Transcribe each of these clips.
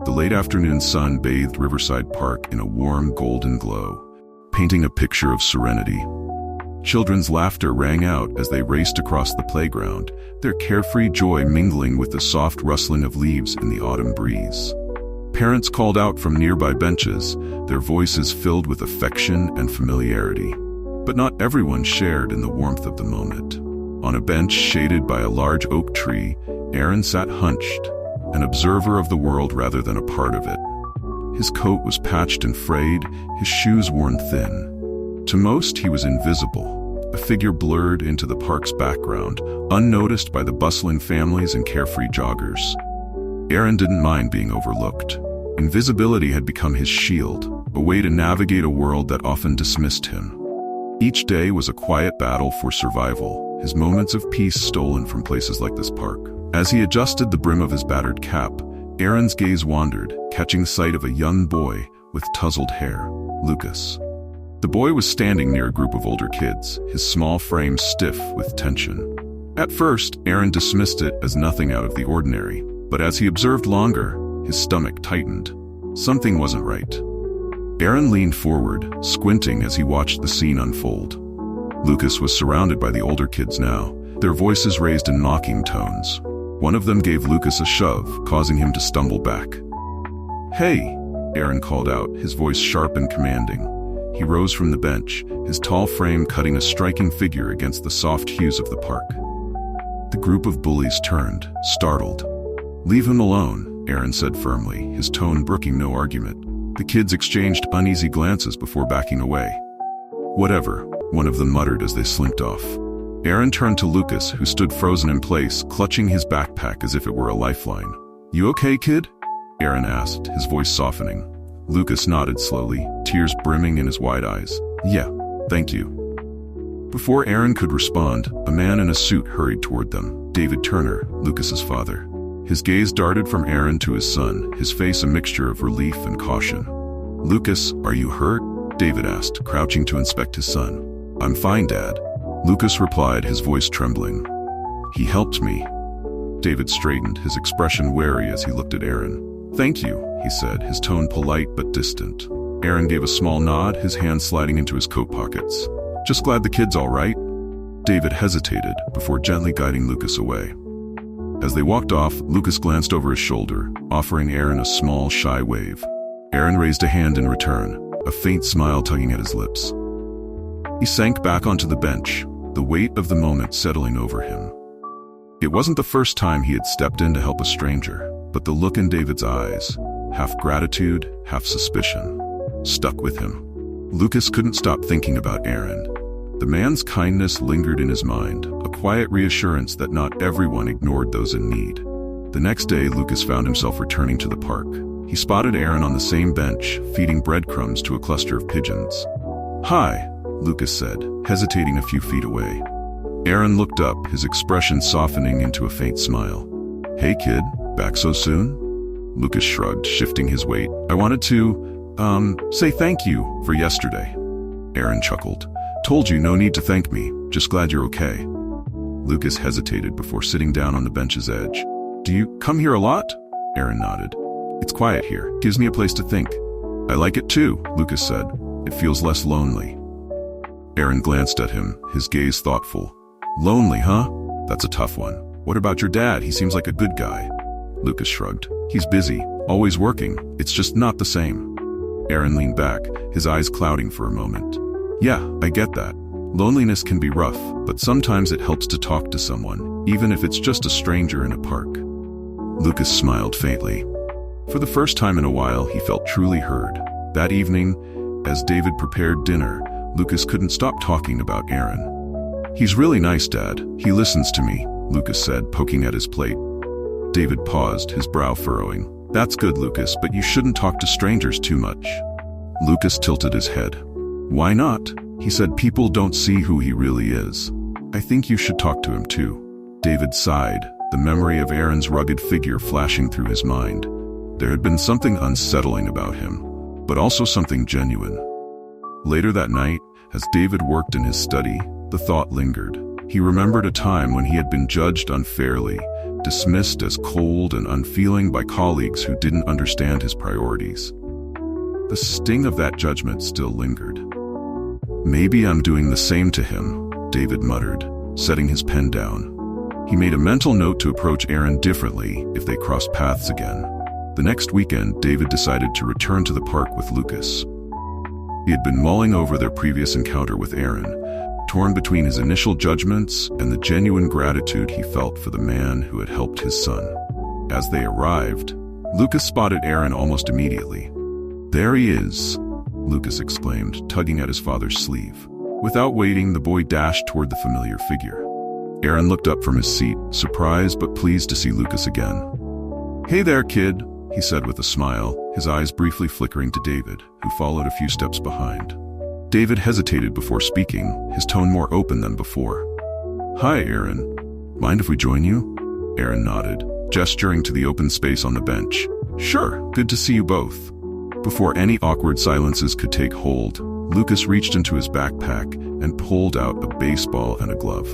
The late afternoon sun bathed Riverside Park in a warm golden glow, painting a picture of serenity. Children's laughter rang out as they raced across the playground, their carefree joy mingling with the soft rustling of leaves in the autumn breeze. Parents called out from nearby benches, their voices filled with affection and familiarity. But not everyone shared in the warmth of the moment. On a bench shaded by a large oak tree, Aaron sat hunched, an observer of the world rather than a part of it. His coat was patched and frayed, his shoes worn thin. To most, he was invisible, a figure blurred into the park's background, unnoticed by the bustling families and carefree joggers. Aaron didn't mind being overlooked. Invisibility had become his shield, a way to navigate a world that often dismissed him. Each day was a quiet battle for survival, his moments of peace stolen from places like this park. As he adjusted the brim of his battered cap, Aaron's gaze wandered, catching sight of a young boy with tousled hair, Lucas. The boy was standing near a group of older kids, his small frame stiff with tension. At first, Aaron dismissed it as nothing out of the ordinary, but as he observed longer, his stomach tightened. Something wasn't right. Aaron leaned forward, squinting as he watched the scene unfold. Lucas was surrounded by the older kids now, their voices raised in mocking tones. One of them gave Lucas a shove, causing him to stumble back. "Hey," Aaron called out, his voice sharp and commanding. He rose from the bench, his tall frame cutting a striking figure against the soft hues of the park. The group of bullies turned, startled. "Leave him alone," Aaron said firmly, his tone brooking no argument. The kids exchanged uneasy glances before backing away. "Whatever," one of them muttered as they slinked off. Aaron turned to Lucas, who stood frozen in place, clutching his backpack as if it were a lifeline. "You okay, kid?" Aaron asked, his voice softening. Lucas nodded slowly, tears brimming in his wide eyes. "Yeah, thank you." Before Aaron could respond, a man in a suit hurried toward them, David Turner, Lucas's father. His gaze darted from Aaron to his son, his face a mixture of relief and caution. "Lucas, are you hurt?" David asked, crouching to inspect his son. "I'm fine, Dad," Lucas replied, his voice trembling. "He helped me." David straightened, his expression wary as he looked at Aaron. "Thank you," he said, his tone polite but distant. Aaron gave a small nod, his hand sliding into his coat pockets. "Just glad the kid's all right." David hesitated before gently guiding Lucas away. As they walked off, Lucas glanced over his shoulder, offering Aaron a small, shy wave. Aaron raised a hand in return, a faint smile tugging at his lips. He sank back onto the bench, the weight of the moment settling over him. It wasn't the first time he had stepped in to help a stranger, but the look in David's eyes, half gratitude, half suspicion, stuck with him. Lucas couldn't stop thinking about Aaron. The man's kindness lingered in his mind, a quiet reassurance that not everyone ignored those in need. The next day, Lucas found himself returning to the park. He spotted Aaron on the same bench, feeding breadcrumbs to a cluster of pigeons. "Hi," Lucas said, hesitating a few feet away. Aaron looked up, his expression softening into a faint smile. "Hey kid, back so soon?" Lucas shrugged, shifting his weight. "I wanted to, say thank you for yesterday." Aaron chuckled. "Told you no need to thank me, just glad you're okay." Lucas hesitated before sitting down on the bench's edge. "Do you come here a lot?" Aaron nodded. "It's quiet here, gives me a place to think." "I like it too," Lucas said. "It feels less lonely." Aaron glanced at him, his gaze thoughtful. "Lonely, huh? That's a tough one. What about your dad? He seems like a good guy." Lucas shrugged. "He's busy, always working. It's just not the same." Aaron leaned back, his eyes clouding for a moment. "Yeah, I get that. Loneliness can be rough, but sometimes it helps to talk to someone, even if it's just a stranger in a park." Lucas smiled faintly. For the first time in a while, he felt truly heard. That evening, as David prepared dinner, Lucas couldn't stop talking about Aaron. "He's really nice, Dad. He listens to me," Lucas said, poking at his plate. David paused, his brow furrowing. "That's good, Lucas, but you shouldn't talk to strangers too much." Lucas tilted his head. "Why not?" He said, "People don't see who he really is. I think you should talk to him too." David sighed, the memory of Aaron's rugged figure flashing through his mind. There had been something unsettling about him, but also something genuine. Later that night, as David worked in his study, the thought lingered. He remembered a time when he had been judged unfairly, dismissed as cold and unfeeling by colleagues who didn't understand his priorities. The sting of that judgment still lingered. "Maybe I'm doing the same to him," David muttered, setting his pen down. He made a mental note to approach Aaron differently if they crossed paths again. The next weekend, David decided to return to the park with Lucas. He had been mulling over their previous encounter with Aaron, torn between his initial judgments and the genuine gratitude he felt for the man who had helped his son. As they arrived, Lucas spotted Aaron almost immediately. "There he is," Lucas exclaimed, tugging at his father's sleeve. Without waiting, the boy dashed toward the familiar figure. Aaron looked up from his seat, surprised but pleased to see Lucas again. "Hey there, kid," he said with a smile, his eyes briefly flickering to David, who followed a few steps behind. David hesitated before speaking, his tone more open than before. "Hi, Aaron. Mind if we join you?" Aaron nodded, gesturing to the open space on the bench. "Sure, good to see you both." Before any awkward silences could take hold, Lucas reached into his backpack and pulled out a baseball and a glove.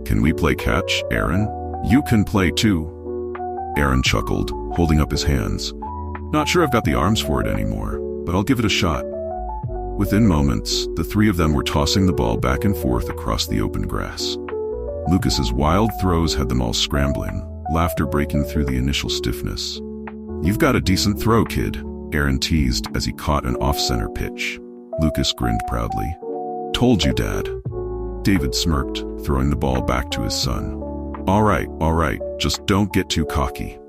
"Can we play catch, Aaron? You can play too." Aaron chuckled, holding up his hands. "Not sure I've got the arms for it anymore, but I'll give it a shot." Within moments, the three of them were tossing the ball back and forth across the open grass. Lucas's wild throws had them all scrambling, laughter breaking through the initial stiffness. "You've got a decent throw, kid," Aaron teased as he caught an off-center pitch. Lucas grinned proudly. "Told you, Dad." David smirked, throwing the ball back to his son. All right, just don't get too cocky."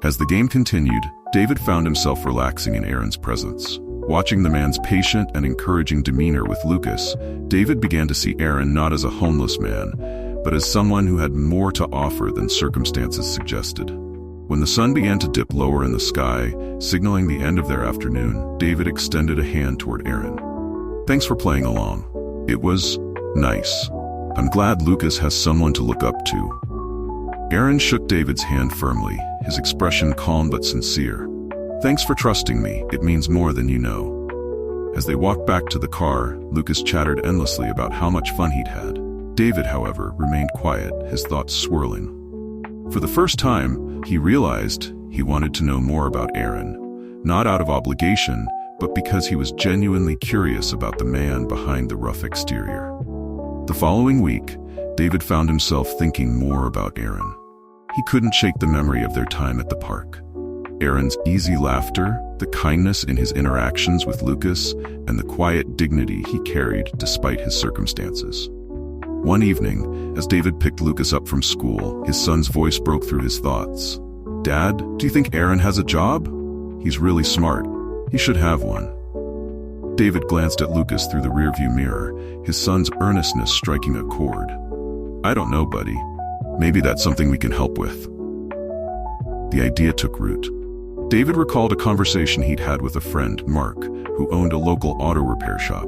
As the game continued, David found himself relaxing in Aaron's presence. Watching the man's patient and encouraging demeanor with Lucas, David began to see Aaron not as a homeless man, but as someone who had more to offer than circumstances suggested. When the sun began to dip lower in the sky, signaling the end of their afternoon, David extended a hand toward Aaron. "Thanks for playing along. It was nice. I'm glad Lucas has someone to look up to." Aaron shook David's hand firmly, his expression calm but sincere. "Thanks for trusting me. It means more than you know." As they walked back to the car, Lucas chattered endlessly about how much fun he'd had. David, however, remained quiet, his thoughts swirling. For the first time, he realized he wanted to know more about Aaron, not out of obligation, but because he was genuinely curious about the man behind the rough exterior. The following week, David found himself thinking more about Aaron. He couldn't shake the memory of their time at the park. Aaron's easy laughter, the kindness in his interactions with Lucas, and the quiet dignity he carried despite his circumstances. One evening, as David picked Lucas up from school, his son's voice broke through his thoughts. "Dad, do you think Aaron has a job? He's really smart. He should have one." David glanced at Lucas through the rearview mirror, his son's earnestness striking a chord. "I don't know, buddy. Maybe that's something we can help with." The idea took root. David recalled a conversation he'd had with a friend, Mark, who owned a local auto repair shop.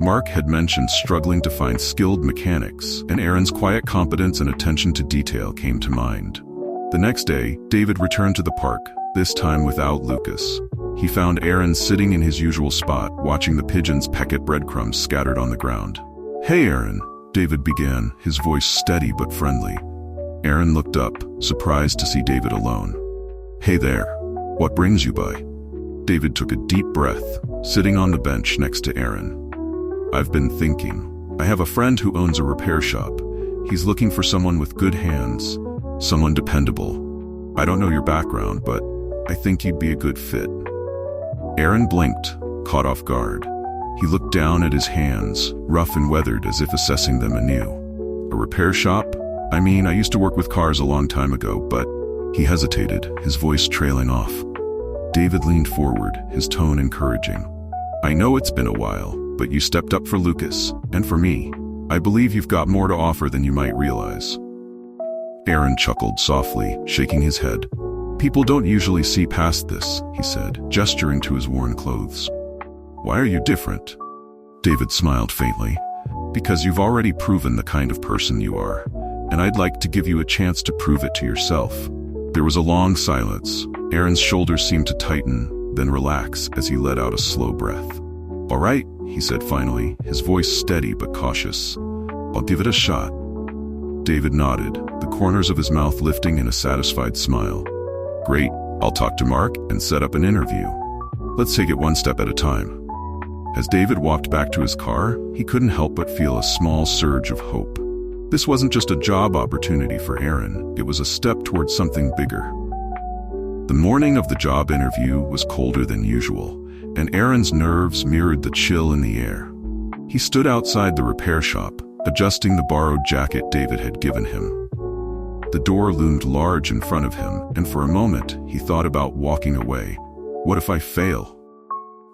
Mark had mentioned struggling to find skilled mechanics, and Aaron's quiet competence and attention to detail came to mind. The next day, David returned to the park, this time without Lucas. He found Aaron sitting in his usual spot, watching the pigeons peck at breadcrumbs scattered on the ground. "Hey, Aaron," David began, his voice steady but friendly. Aaron looked up, surprised to see David alone. "Hey there. What brings you by?" David took a deep breath, sitting on the bench next to Aaron. "I've been thinking. I have a friend who owns a repair shop. He's looking for someone with good hands, someone dependable. I don't know your background, but I think you'd be a good fit." Aaron blinked, caught off guard. He looked down at his hands, rough and weathered as if assessing them anew. "A repair shop? I mean, I used to work with cars a long time ago, but..." He hesitated, his voice trailing off. David leaned forward, his tone encouraging. "I know it's been a while, but you stepped up for Lucas, and for me. I believe you've got more to offer than you might realize." Aaron chuckled softly, shaking his head. "People don't usually see past this," he said, gesturing to his worn clothes. "Why are you different?" David smiled faintly. "Because you've already proven the kind of person you are, and I'd like to give you a chance to prove it to yourself." There was a long silence. Aaron's shoulders seemed to tighten, then relax as he let out a slow breath. "All right," he said finally, his voice steady but cautious. "I'll give it a shot." David nodded, the corners of his mouth lifting in a satisfied smile. Great, I'll talk to Mark and set up an interview. Let's take it one step at a time. As David walked back to his car, he couldn't help but feel a small surge of hope. This wasn't just a job opportunity for Aaron, it was a step towards something bigger. The morning of the job interview was colder than usual, and Aaron's nerves mirrored the chill in the air. He stood outside the repair shop, adjusting the borrowed jacket David had given him. The door loomed large in front of him, and for a moment, he thought about walking away. What if I fail?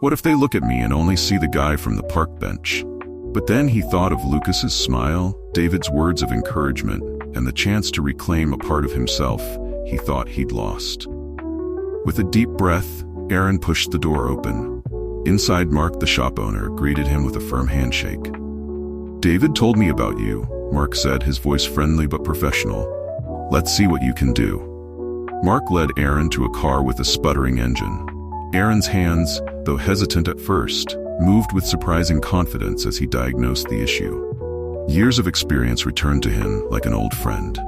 What if they look at me and only see the guy from the park bench? But then he thought of Lucas's smile, David's words of encouragement, and the chance to reclaim a part of himself he thought he'd lost. With a deep breath, Aaron pushed the door open. Inside, Mark, the shop owner, greeted him with a firm handshake. David told me about you, Mark said, his voice friendly but professional. Let's see what you can do. Mark led Aaron to a car with a sputtering engine. Aaron's hands, though hesitant at first, moved with surprising confidence as he diagnosed the issue. Years of experience returned to him like an old friend.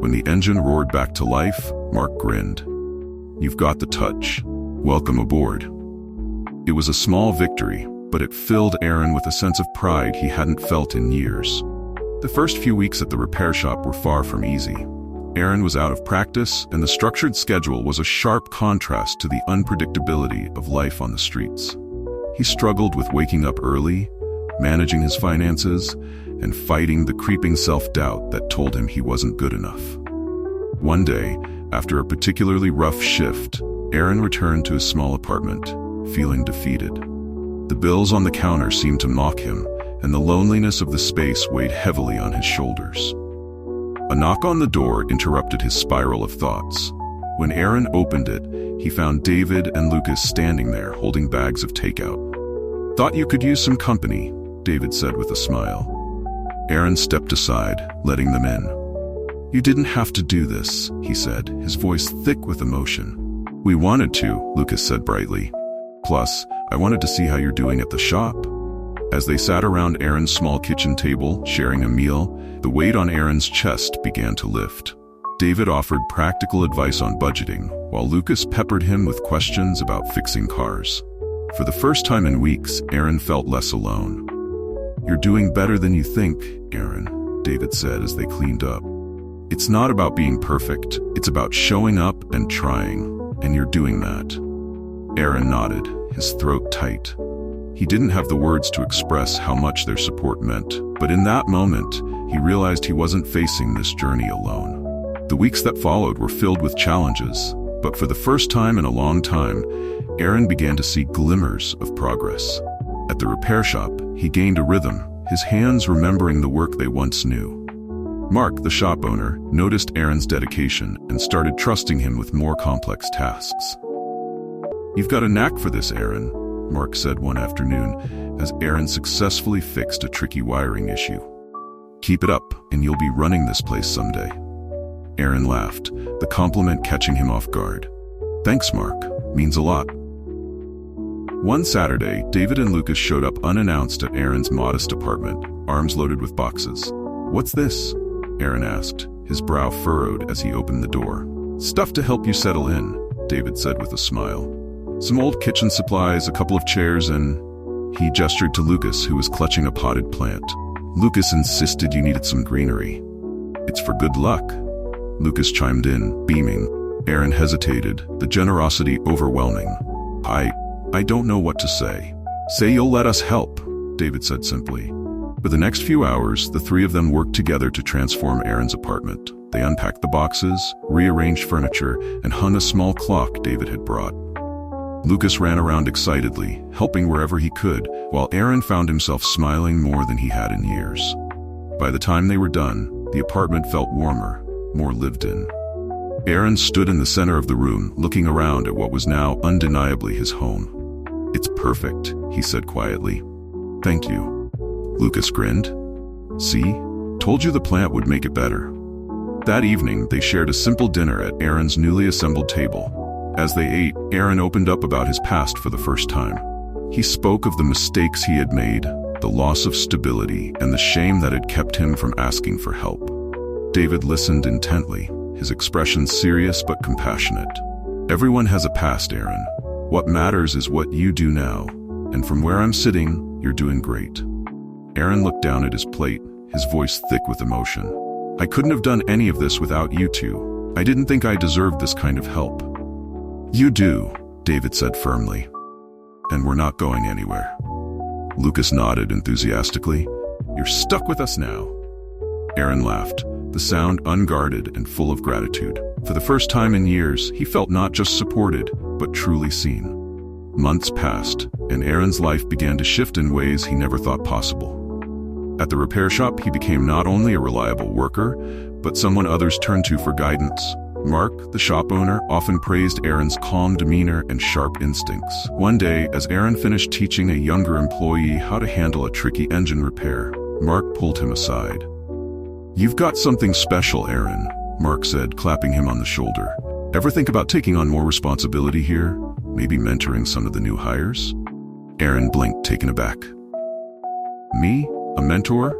When the engine roared back to life, Mark grinned. You've got the touch. Welcome aboard. It was a small victory, but it filled Aaron with a sense of pride he hadn't felt in years. The first few weeks at the repair shop were far from easy. Aaron was out of practice, and the structured schedule was a sharp contrast to the unpredictability of life on the streets. He struggled with waking up early, managing his finances, and fighting the creeping self-doubt that told him he wasn't good enough. One day, after a particularly rough shift, Aaron returned to his small apartment, feeling defeated. The bills on the counter seemed to mock him, and the loneliness of the space weighed heavily on his shoulders. A knock on the door interrupted his spiral of thoughts. When Aaron opened it, he found David and Lucas standing there holding bags of takeout. Thought you could use some company, David said with a smile. Aaron stepped aside, letting them in. You didn't have to do this, he said, his voice thick with emotion. We wanted to, Lucas said brightly. Plus, I wanted to see how you're doing at the shop. As they sat around Aaron's small kitchen table, sharing a meal, the weight on Aaron's chest began to lift. David offered practical advice on budgeting, while Lucas peppered him with questions about fixing cars. For the first time in weeks, Aaron felt less alone. You're doing better than you think, Aaron, David said as they cleaned up. It's not about being perfect, it's about showing up and trying, and you're doing that. Aaron nodded, his throat tight. He didn't have the words to express how much their support meant, but in that moment, he realized he wasn't facing this journey alone. The weeks that followed were filled with challenges, but for the first time in a long time, Aaron began to see glimmers of progress. At the repair shop, he gained a rhythm, his hands remembering the work they once knew. Mark, the shop owner, noticed Aaron's dedication and started trusting him with more complex tasks. You've got a knack for this, Aaron, Mark said one afternoon as Aaron successfully fixed a tricky wiring issue. Keep it up, and you'll be running this place someday. Aaron laughed, the compliment catching him off guard. Thanks, Mark. Means a lot. One Saturday, David and Lucas showed up unannounced at Aaron's modest apartment, arms loaded with boxes. What's this? Aaron asked, his brow furrowed as he opened the door. Stuff to help you settle in, David said with a smile. Some old kitchen supplies, a couple of chairs, and... He gestured to Lucas, who was clutching a potted plant. Lucas insisted you needed some greenery. It's for good luck. Lucas chimed in, beaming. Aaron hesitated, the generosity overwhelming. I don't know what to say. Say you'll let us help, David said simply. For the next few hours, the three of them worked together to transform Aaron's apartment. They unpacked the boxes, rearranged furniture, and hung a small clock David had brought. Lucas ran around excitedly, helping wherever he could, while Aaron found himself smiling more than he had in years. By the time they were done, the apartment felt warmer, more lived in. Aaron stood in the center of the room, looking around at what was now undeniably his home. It's perfect, he said quietly. Thank you. Lucas grinned. See? Told you the plant would make it better. That evening, they shared a simple dinner at Aaron's newly assembled table. As they ate, Aaron opened up about his past for the first time. He spoke of the mistakes he had made, the loss of stability, and the shame that had kept him from asking for help. David listened intently, his expression serious but compassionate. Everyone has a past, Aaron. What matters is what you do now. And from where I'm sitting, you're doing great. Aaron looked down at his plate, his voice thick with emotion. I couldn't have done any of this without you two. I didn't think I deserved this kind of help. You do, David said firmly. And we're not going anywhere. Lucas nodded enthusiastically. You're stuck with us now. Aaron laughed, the sound unguarded and full of gratitude. For the first time in years, he felt not just supported, but truly seen. Months passed, and Aaron's life began to shift in ways he never thought possible. At the repair shop, he became not only a reliable worker, but someone others turned to for guidance. Mark, the shop owner, often praised Aaron's calm demeanor and sharp instincts. One day, as Aaron finished teaching a younger employee how to handle a tricky engine repair, Mark pulled him aside. You've got something special, Aaron, Mark said, clapping him on the shoulder. Ever think about taking on more responsibility here? Maybe mentoring some of the new hires? Aaron blinked, taken aback. Me? A mentor?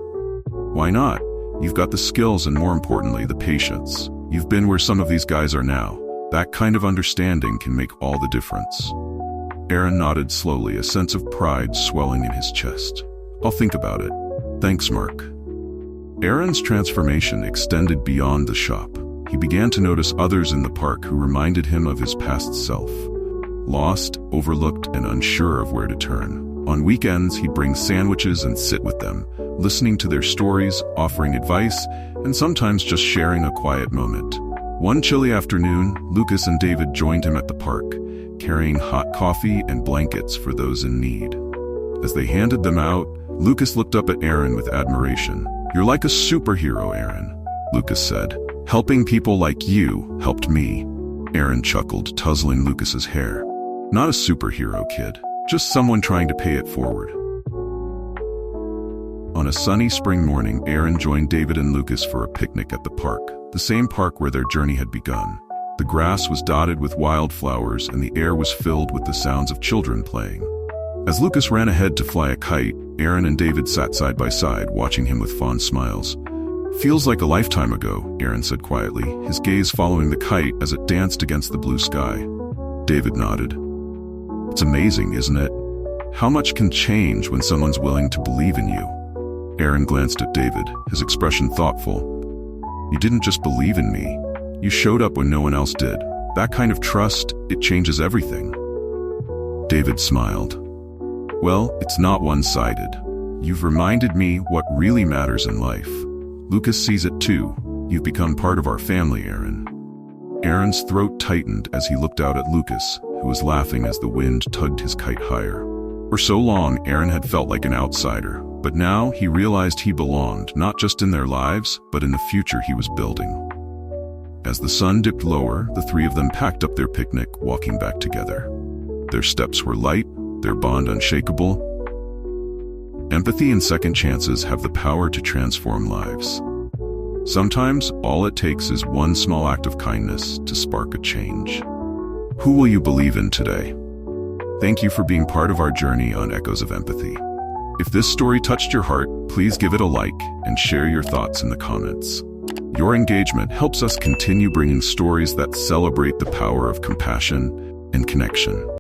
Why not? You've got the skills and, more importantly, the patience. You've been where some of these guys are now. That kind of understanding can make all the difference. Aaron nodded slowly, a sense of pride swelling in his chest. I'll think about it. Thanks, Mark. Aaron's transformation extended beyond the shop. He began to notice others in the park who reminded him of his past self. Lost, overlooked, and unsure of where to turn. On weekends, he'd bring sandwiches and sit with them, listening to their stories, offering advice, and sometimes just sharing a quiet moment. One chilly afternoon, Lucas and David joined him at the park, carrying hot coffee and blankets for those in need. As they handed them out, Lucas looked up at Aaron with admiration. You're like a superhero, Aaron, Lucas said. Helping people like you helped me. Aaron chuckled, tussling Lucas's hair. Not a superhero, kid. Just someone trying to pay it forward. On a sunny spring morning, Aaron joined David and Lucas for a picnic at the park, the same park where their journey had begun. The grass was dotted with wildflowers and the air was filled with the sounds of children playing. As Lucas ran ahead to fly a kite, Aaron and David sat side by side, watching him with fond smiles. Feels like a lifetime ago, Aaron said quietly, his gaze following the kite as it danced against the blue sky. David nodded. It's amazing, isn't it? How much can change when someone's willing to believe in you? Aaron glanced at David, his expression thoughtful. You didn't just believe in me. You showed up when no one else did. That kind of trust, it changes everything. David smiled. Well, it's not one-sided. You've reminded me what really matters in life. Lucas sees it too. You've become part of our family, Aaron. Aaron's throat tightened as he looked out at Lucas, who was laughing as the wind tugged his kite higher. For so long, Aaron had felt like an outsider, but now he realized he belonged, not just in their lives, but in the future he was building. As the sun dipped lower, the three of them packed up their picnic, walking back together. Their steps were light, their bond unshakable. Empathy and second chances have the power to transform lives. Sometimes, all it takes is one small act of kindness to spark a change. Who will you believe in today? Thank you for being part of our journey on Echoes of Empathy. If this story touched your heart, please give it a like and share your thoughts in the comments. Your engagement helps us continue bringing stories that celebrate the power of compassion and connection.